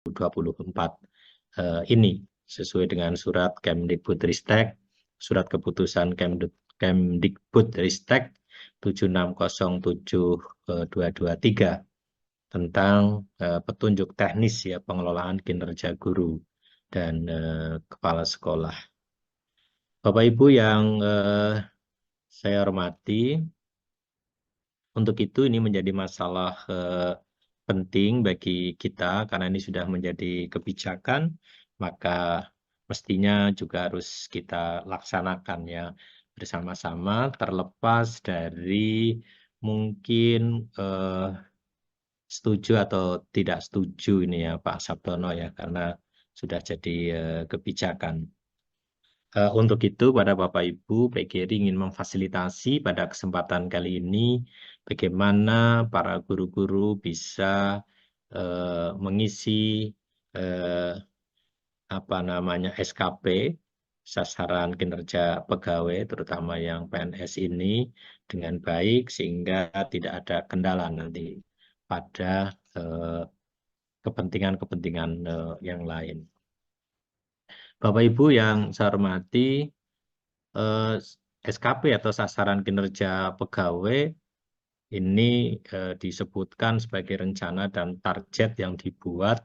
2024 ini sesuai dengan surat Kemdikbudristek, surat keputusan Kemdikbudristek 7607-223 tentang petunjuk teknis ya pengelolaan kinerja guru dan kepala sekolah. Bapak Ibu yang saya hormati, untuk itu ini menjadi masalah penting bagi kita karena ini sudah menjadi kebijakan, maka mestinya juga harus kita laksanakan ya bersama-sama terlepas dari mungkin setuju atau tidak setuju ini ya Pak Sabtono ya karena sudah jadi kebijakan. Untuk itu pada Bapak Ibu, PGRI ingin memfasilitasi pada kesempatan kali ini bagaimana para guru-guru bisa mengisi SKP, sasaran kinerja pegawai, terutama yang PNS ini dengan baik sehingga tidak ada kendala nanti pada kepentingan-kepentingan yang lain. Bapak Ibu yang saya hormati, SKP atau sasaran kinerja pegawai ini disebutkan sebagai rencana dan target yang dibuat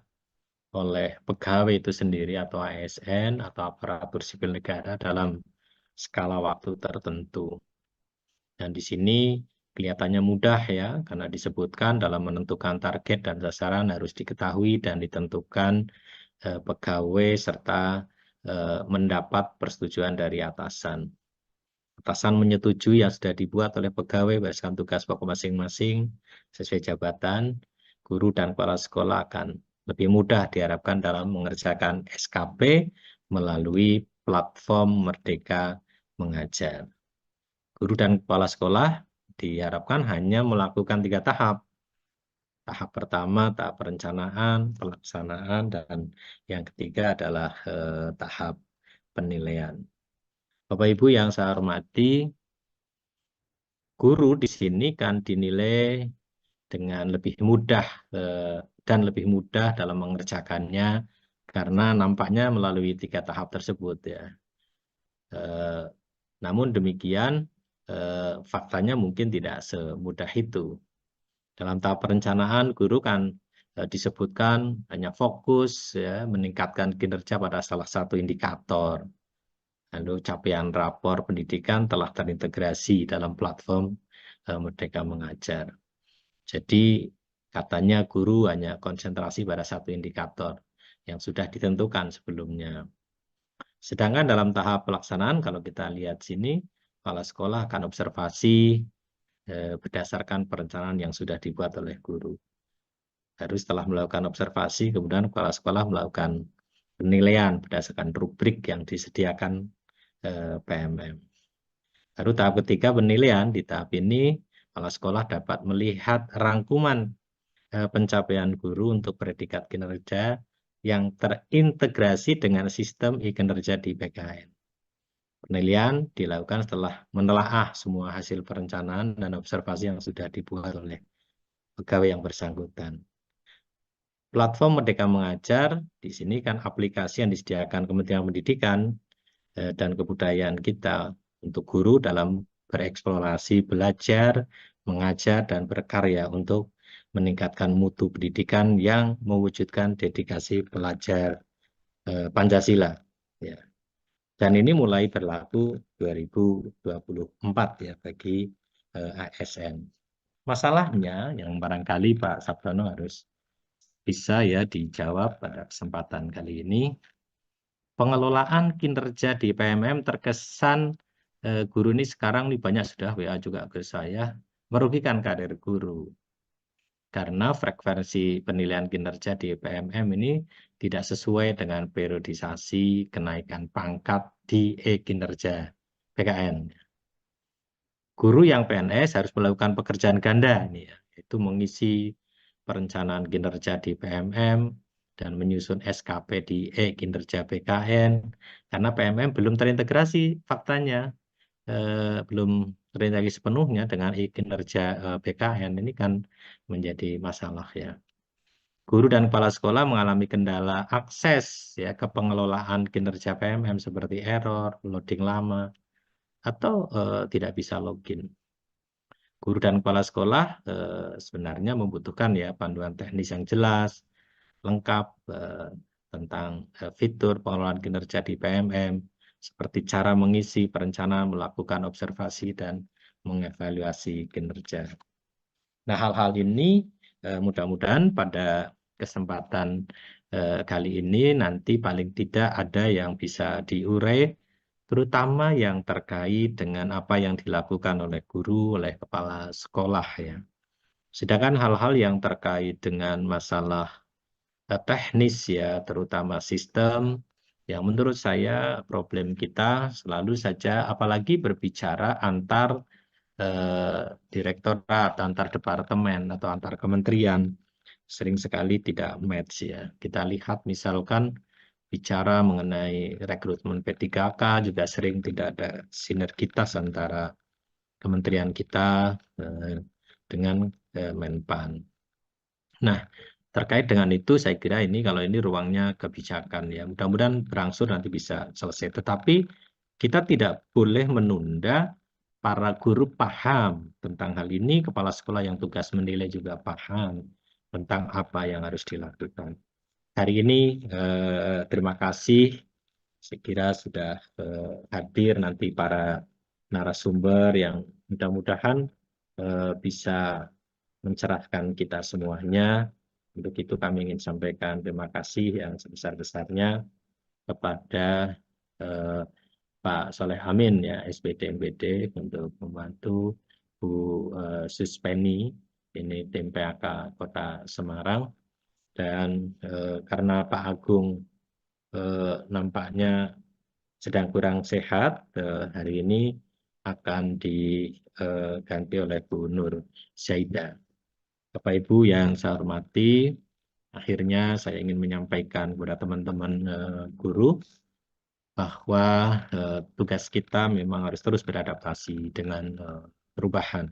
oleh pegawai itu sendiri atau ASN atau aparatur sipil negara dalam skala waktu tertentu. Dan di sini kelihatannya mudah ya, karena disebutkan dalam menentukan target dan sasaran harus diketahui dan ditentukan pegawai serta mendapat persetujuan dari atasan. Atasan menyetujui yang sudah dibuat oleh pegawai berdasarkan tugas pokok masing-masing sesuai jabatan, guru dan kepala sekolah akan lebih mudah diharapkan dalam mengerjakan SKP melalui platform Merdeka Mengajar. Guru dan kepala sekolah diharapkan hanya melakukan 3 tahap. Tahap pertama, tahap perencanaan, pelaksanaan, dan yang ketiga adalah tahap penilaian. Bapak Ibu yang saya hormati, guru di sini kan dinilai dengan lebih mudah dan lebih mudah dalam mengerjakannya karena nampaknya melalui 3 tahap tersebut ya. Namun demikian faktanya mungkin tidak semudah itu. Dalam tahap perencanaan guru kan disebutkan hanya fokus ya meningkatkan kinerja pada salah satu indikator. Lalu capaian rapor pendidikan telah terintegrasi dalam platform Merdeka Mengajar. Jadi katanya guru hanya konsentrasi pada satu indikator yang sudah ditentukan sebelumnya. Sedangkan dalam tahap pelaksanaan kalau kita lihat sini, kepala sekolah akan observasi berdasarkan perencanaan yang sudah dibuat oleh guru. Harus setelah melakukan observasi, kemudian kepala sekolah melakukan penilaian berdasarkan rubrik yang disediakan PMM. Baru tahap ketiga penilaian. Di tahap ini kepala sekolah dapat melihat rangkuman pencapaian guru untuk predikat kinerja yang terintegrasi dengan sistem e-kinerja di PKN. Penilaian dilakukan setelah menelaah semua hasil perencanaan dan observasi yang sudah dibuat oleh pegawai yang bersangkutan. Platform Merdeka Mengajar, di sini kan aplikasi yang disediakan Kementerian Pendidikan dan Kebudayaan kita untuk guru dalam bereksplorasi, belajar, mengajar, dan berkarya untuk meningkatkan mutu pendidikan yang mewujudkan dedikasi pelajar Pancasila. Ya. Dan ini mulai berlaku 2024 ya bagi ASN. Masalahnya yang barangkali Pak Sabtono harus bisa ya dijawab pada kesempatan kali ini. Pengelolaan kinerja di PMM terkesan guru ini sekarang nih banyak sudah WA juga ke saya merugikan karir guru. Karena frekuensi penilaian kinerja di PMM ini tidak sesuai dengan periodisasi kenaikan pangkat di e-kinerja PKN. Guru yang PNS harus melakukan pekerjaan ganda, nih, yaitu mengisi perencanaan kinerja di PMM dan menyusun SKP di e-kinerja PKN, karena PMM belum terintegrasi faktanya. Belum terintegrasi sepenuhnya dengan kinerja PKN ini kan menjadi masalah ya. guru dan kepala sekolah mengalami kendala akses ya ke pengelolaan kinerja PMM seperti error, loading lama, atau tidak bisa login. Guru dan kepala sekolah sebenarnya membutuhkan ya panduan teknis yang jelas, lengkap tentang fitur pengelolaan kinerja di PMM, seperti cara mengisi perencanaan, melakukan observasi, dan mengevaluasi kinerja. Nah, hal-hal ini mudah-mudahan pada kesempatan kali ini nanti paling tidak ada yang bisa diurai, terutama yang terkait dengan apa yang dilakukan oleh guru, oleh kepala sekolah ya. Sedangkan hal-hal yang terkait dengan masalah teknis ya, terutama sistem, yang menurut saya problem kita selalu saja, apalagi berbicara antar direktorat, antar departemen atau antar kementerian, sering sekali tidak match ya. Kita lihat misalkan bicara mengenai rekrutmen P3K juga sering tidak ada sinergitas antara kementerian kita dengan Menpan. Nah, terkait dengan itu saya kira ini kalau ini ruangnya kebijakan ya. Mudah-mudahan berangsur nanti bisa selesai. Tetapi kita tidak boleh menunda para guru paham tentang hal ini, kepala sekolah yang tugas menilai juga paham tentang apa yang harus dilakukan. Hari ini terima kasih. Saya kira sudah hadir nanti para narasumber yang mudah-mudahan bisa mencerahkan kita semuanya. Untuk itu kami ingin sampaikan terima kasih yang sebesar-besarnya kepada Pak Soleh Amin ya, SPD MPD untuk membantu Bu Suspeni, ini tim PAK Kota Semarang, dan karena Pak Agung nampaknya sedang kurang sehat, hari ini akan diganti oleh Bu Nur Zaida. Bapak Ibu yang saya hormati, akhirnya saya ingin menyampaikan kepada teman-teman guru bahwa tugas kita memang harus terus beradaptasi dengan perubahan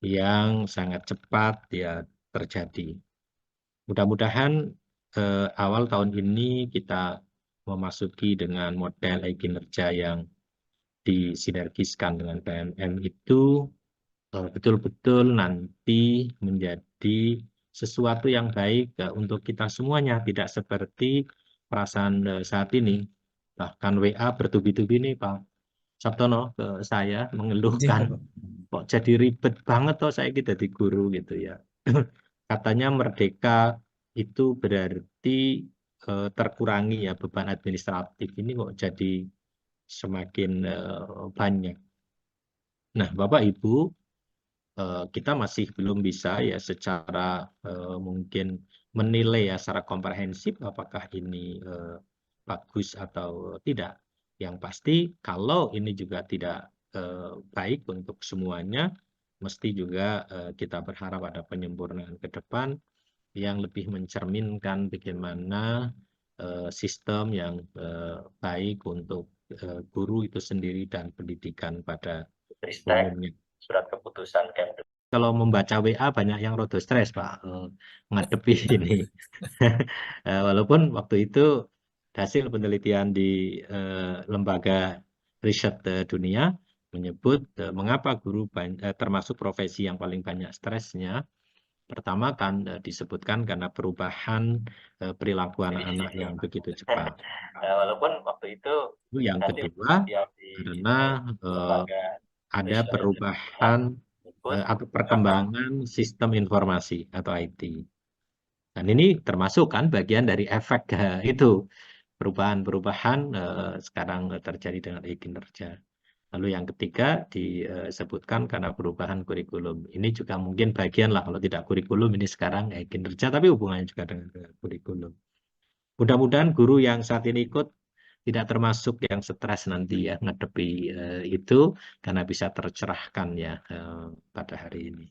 yang sangat cepat ya terjadi. Mudah-mudahan awal tahun ini kita memasuki dengan model kinerja yang disinergiskan dengan PMM itu betul-betul nanti menjadi sesuatu yang baik untuk kita semuanya, tidak seperti perasaan saat ini. Bahkan WA bertubi-tubi nih Pak Sabtono ke saya mengeluhkan, kok jadi ribet banget toh saya gitu di guru gitu ya. Katanya merdeka itu berarti terkurangi ya beban administratif, ini kok jadi semakin banyak. Nah, Bapak Ibu, kita masih belum bisa ya secara mungkin menilai ya secara komprehensif apakah ini bagus atau tidak. Yang pasti kalau ini juga tidak baik untuk semuanya, mesti juga kita berharap ada penyempurnaan ke depan yang lebih mencerminkan bagaimana sistem yang baik untuk guru itu sendiri dan pendidikan pada umumnya. Surat keputusan Kemdikbud. Kalau membaca WA banyak yang rodo stres Pak, ngadepi ini. Walaupun waktu itu hasil penelitian di lembaga riset dunia menyebut mengapa guru termasuk profesi yang paling banyak stresnya. Pertama kan disebutkan karena perubahan perilaku anak-anak yang begitu cepat. Walaupun waktu itu yang kedua karena ada perubahan atau perkembangan sistem informasi atau IT. Dan ini termasuk kan bagian dari efek itu perubahan-perubahan sekarang terjadi dengan kinerja. Lalu yang ketiga disebutkan karena perubahan kurikulum. Ini juga mungkin bagian lah, kalau tidak kurikulum ini sekarang kinerja, tapi hubungannya juga dengan kurikulum. Mudah-mudahan guru yang saat ini ikut tidak termasuk yang stres nanti ya ngadepi itu, karena bisa tercerahkan ya pada hari ini.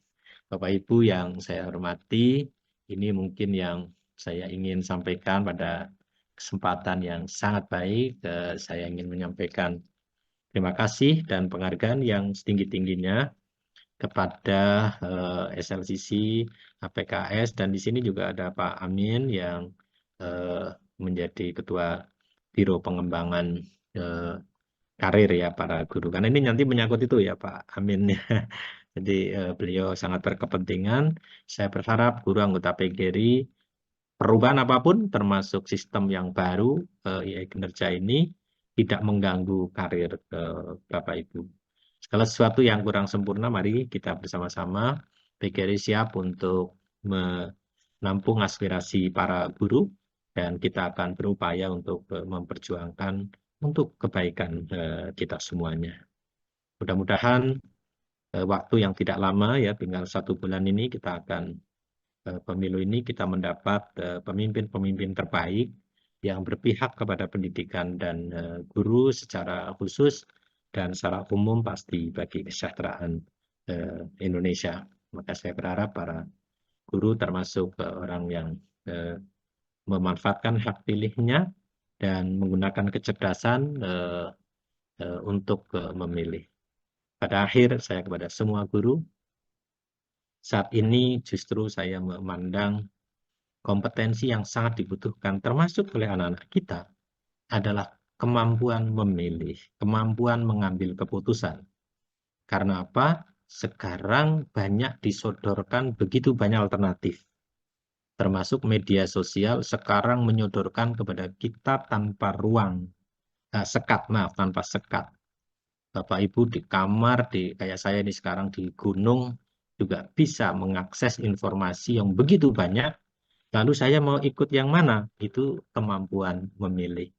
Bapak Ibu yang saya hormati, ini mungkin yang saya ingin sampaikan pada kesempatan yang sangat baik. Saya ingin menyampaikan terima kasih dan penghargaan yang setinggi-tingginya kepada SLCC, APKS, dan di sini juga ada Pak Amin yang menjadi Ketua Biro Pengembangan Karir ya para guru. Karena ini nanti menyangkut itu ya Pak Amin ya. Jadi beliau sangat berkepentingan. Saya berharap guru anggota PGRI perubahan apapun termasuk sistem yang baru AI kinerja ini tidak mengganggu karir Bapak Ibu. Segala sesuatu yang kurang sempurna, mari kita bersama-sama PGRI siap untuk menampung aspirasi para guru dan kita akan berupaya untuk memperjuangkan untuk kebaikan kita semuanya. Mudah-mudahan waktu yang tidak lama ya, tinggal 1 bulan ini kita akan pemilu ini kita mendapat pemimpin-pemimpin terbaik yang berpihak kepada pendidikan dan guru secara khusus dan secara umum pasti bagi kesejahteraan Indonesia. Maka saya berharap para guru termasuk orang yang memanfaatkan hak pilihnya dan menggunakan kecerdasan untuk memilih. Pada akhir saya kepada semua guru, saat ini justru saya memandang kompetensi yang sangat dibutuhkan termasuk oleh anak-anak kita adalah kemampuan memilih, kemampuan mengambil keputusan. Karena apa? Sekarang banyak disodorkan begitu banyak alternatif. Termasuk media sosial sekarang menyodorkan kepada kita tanpa ruang, tanpa sekat. Bapak Ibu di kamar, kayak saya ini sekarang di gunung, juga bisa mengakses informasi yang begitu banyak. Lalu saya mau ikut yang mana? Itu kemampuan memilih.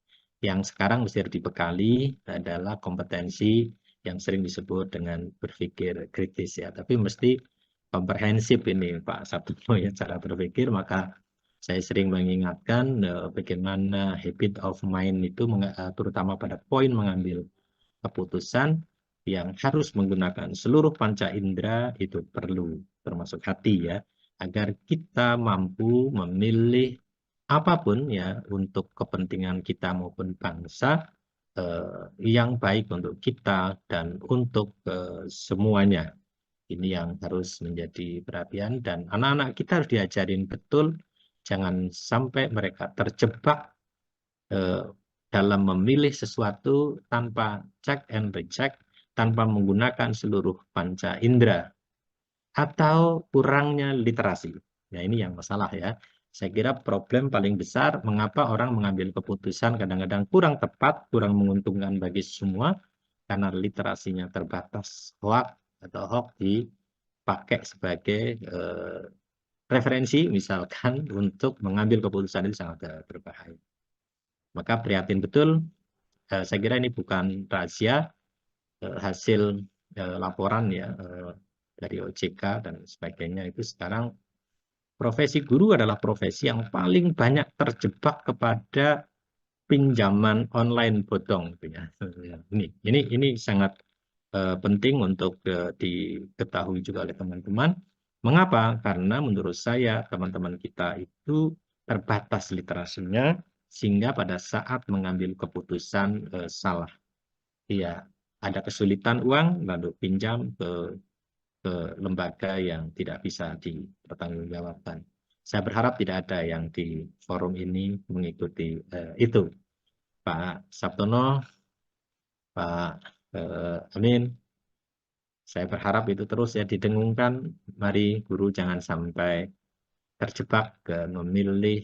Yang sekarang mesti dibekali adalah kompetensi yang sering disebut dengan berpikir kritis ya. Tapi mesti komprehensif ini Pak Sabtono ya cara berpikir. Maka saya sering mengingatkan bagaimana habit of mind itu terutama pada poin mengambil keputusan yang harus menggunakan seluruh panca indera itu perlu, termasuk hati ya, agar kita mampu memilih apapun ya untuk kepentingan kita maupun bangsa yang baik untuk kita dan untuk semuanya. Ini yang harus menjadi perhatian dan anak-anak kita harus diajarin betul, jangan sampai mereka terjebak dalam memilih sesuatu tanpa check and recheck, tanpa menggunakan seluruh panca indera, atau kurangnya literasi. Ya ini yang masalah ya. Saya kira problem paling besar mengapa orang mengambil keputusan kadang-kadang kurang tepat, kurang menguntungkan bagi semua, karena literasinya terbatas. Hoax atau hoax dipakai sebagai referensi misalkan untuk mengambil keputusan itu sangat berbahaya. Maka prihatin betul. Saya kira ini bukan rahasia, hasil laporan ya dari OJK dan sebagainya itu sekarang profesi guru adalah profesi yang paling banyak terjebak kepada pinjaman online bodong. Ini sangat penting untuk diketahui juga oleh teman-teman. Mengapa? Karena menurut saya teman-teman kita itu terbatas literasinya sehingga pada saat mengambil keputusan salah. Iya, ada kesulitan uang lalu pinjam ke lembaga yang tidak bisa dipertanggungjawabkan. Saya berharap tidak ada yang di forum ini mengikuti itu. Pak Sabtono, Pak Amin, saya berharap itu terus ya didengungkan. Mari guru jangan sampai terjebak memilih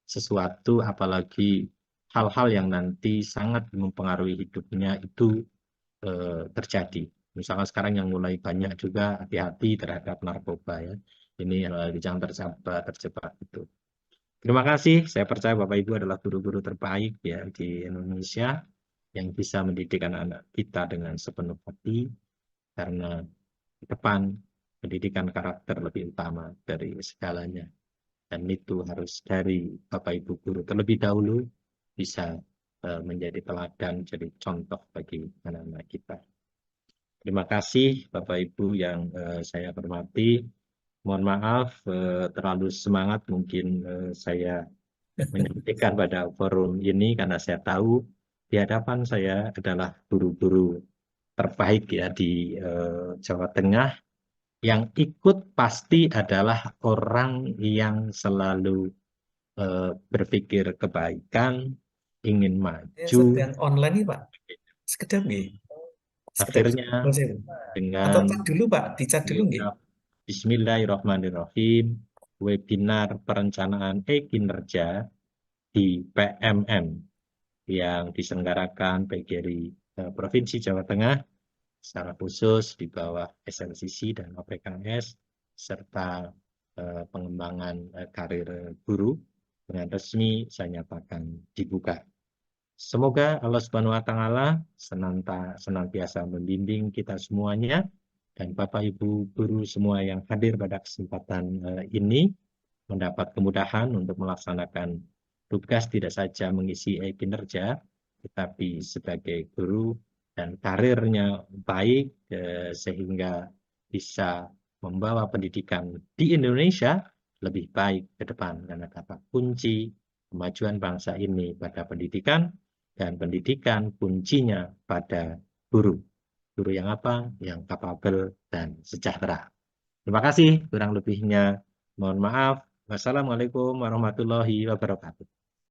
sesuatu, apalagi hal-hal yang nanti sangat mempengaruhi hidupnya itu terjadi. Misalnya sekarang yang mulai banyak juga hati-hati terhadap narkoba ya. Ini jangan terjebak itu. Terima kasih. Saya percaya Bapak Ibu adalah guru-guru terbaik ya di Indonesia yang bisa mendidik anak-anak kita dengan sepenuh hati karena di depan pendidikan karakter lebih utama dari segalanya. Dan itu harus dari Bapak Ibu guru terlebih dahulu bisa menjadi teladan, jadi contoh bagi anak-anak kita. Terima kasih Bapak Ibu yang saya hormati. Mohon maaf terlalu semangat mungkin saya menyampaikan pada forum ini karena saya tahu di hadapan saya adalah guru-guru terbaik ya di Jawa Tengah. Yang ikut pasti adalah orang yang selalu berpikir kebaikan, ingin Yang maju. sedang online nih Pak, sekedar nih, sekedar Akhirnya atau dengan chat dulu Pak, dicat dulu nih. mengucap Bismillahirrahmanirrahim, webinar perencanaan kinerja di PMM yang diselenggarakan PGRI Provinsi Jawa Tengah secara khusus di bawah SLCC dan OPKS serta pengembangan karir guru dengan resmi saya nyatakan dibuka. Semoga Allah Subhanahu wa taala senantiasa membimbing kita semuanya dan Bapak Ibu guru semua yang hadir pada kesempatan ini mendapat kemudahan untuk melaksanakan tugas tidak saja mengisi kinerja tetapi sebagai guru dan karirnya baik sehingga bisa membawa pendidikan di Indonesia lebih baik ke depan karena kata kunci kemajuan bangsa ini pada pendidikan dan pendidikan kuncinya pada guru. Guru yang apa? Yang kapabel dan sejahtera. Terima kasih, kurang lebihnya mohon maaf. Wassalamualaikum warahmatullahi wabarakatuh.